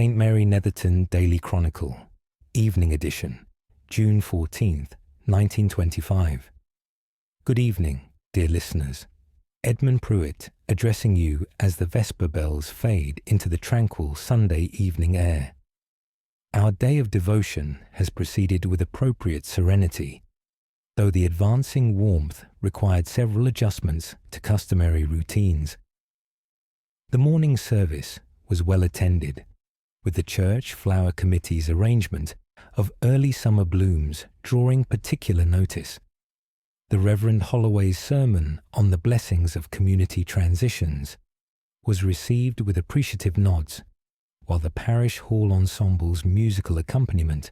St. Mary Netherton Daily Chronicle, Evening Edition, June 14th, 1925. Good evening, dear listeners. Edmund Pruitt addressing you as the Vesper bells fade into the tranquil Sunday evening air. Our day of devotion has proceeded with appropriate serenity, though the advancing warmth required several adjustments to customary routines. The morning service was well attended, with the church flower committee's arrangement of early summer blooms drawing particular notice. The Reverend Holloway's sermon on the blessings of community transitions was received with appreciative nods, while the parish hall ensemble's musical accompaniment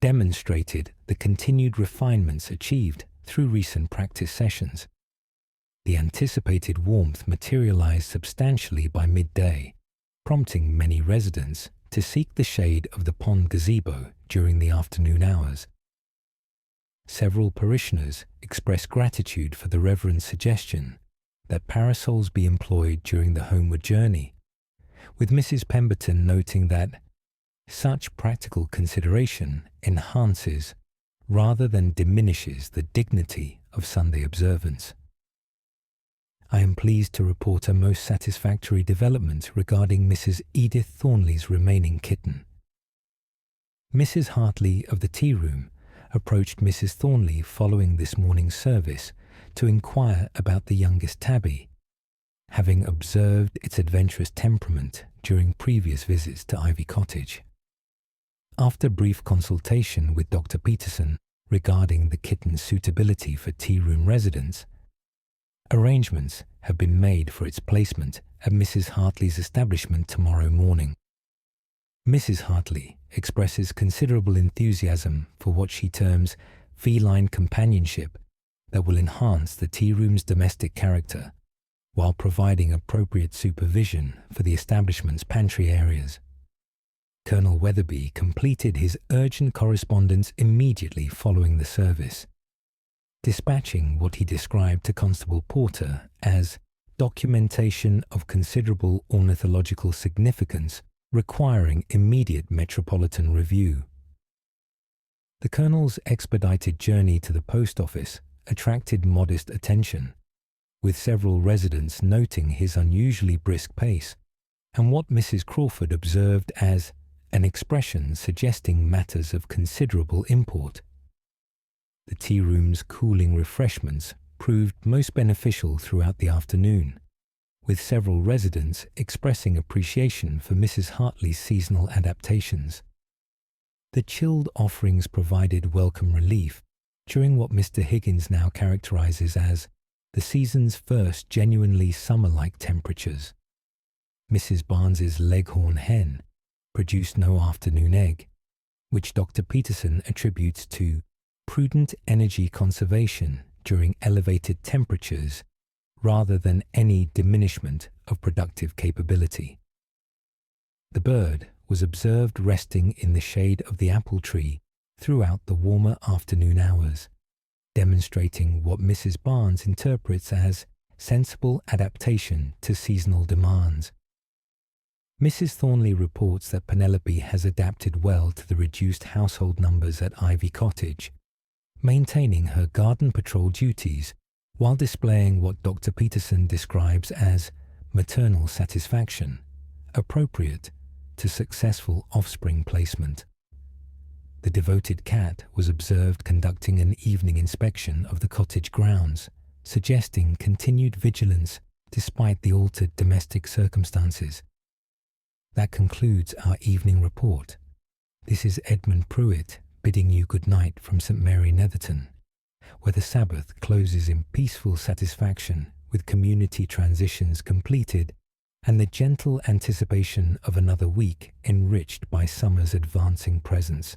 demonstrated the continued refinements achieved through recent practice sessions. The anticipated warmth materialized substantially by midday, prompting many residents to seek the shade of the pond gazebo during the afternoon hours. Several parishioners expressed gratitude for the Reverend's suggestion that parasols be employed during the homeward journey, with Mrs. Pemberton noting that such practical consideration enhances rather than diminishes the dignity of Sunday observance. I am pleased to report a most satisfactory development regarding Mrs. Edith Thornley's remaining kitten. Mrs. Hartley of the tearoom approached Mrs. Thornley following this morning's service to inquire about the youngest tabby, having observed its adventurous temperament during previous visits to Ivy Cottage. After brief consultation with Dr. Peterson regarding the kitten's suitability for tea-room residence, arrangements have been made for its placement at Mrs. Hartley's establishment tomorrow morning. Mrs. Hartley expresses considerable enthusiasm for what she terms feline companionship that will enhance the tea-room's domestic character, while providing appropriate supervision for the establishment's pantry areas. Colonel Weatherby completed his urgent correspondence immediately following the service, dispatching what he described to Constable Porter as documentation of considerable ornithological significance requiring immediate metropolitan review. The Colonel's expedited journey to the post office attracted modest attention, with several residents noting his unusually brisk pace and what Mrs. Crawford observed as an expression suggesting matters of considerable import. The tea-room's cooling refreshments proved most beneficial throughout the afternoon, with several residents expressing appreciation for Mrs. Hartley's seasonal adaptations. The chilled offerings provided welcome relief during what Mr. Higgins now characterizes as the season's first genuinely summer-like temperatures. Mrs. Barnes's leghorn hen produced no afternoon egg, which Dr. Peterson attributes to prudent energy conservation during elevated temperatures rather than any diminishment of productive capability. The bird was observed resting in the shade of the apple tree throughout the warmer afternoon hours, demonstrating what Mrs. Barnes interprets as sensible adaptation to seasonal demands. Mrs. Thornley reports that Penelope has adapted well to the reduced household numbers at Ivy Cottage, maintaining her garden patrol duties while displaying what Dr. Peterson describes as maternal satisfaction, appropriate to successful offspring placement. The devoted cat was observed conducting an evening inspection of the cottage grounds, suggesting continued vigilance despite the altered domestic circumstances. That concludes our evening report. This is Edmund Pruitt bidding you good night from St. Mary Netherton, where the Sabbath closes in peaceful satisfaction with community transitions completed and the gentle anticipation of another week enriched by summer's advancing presence.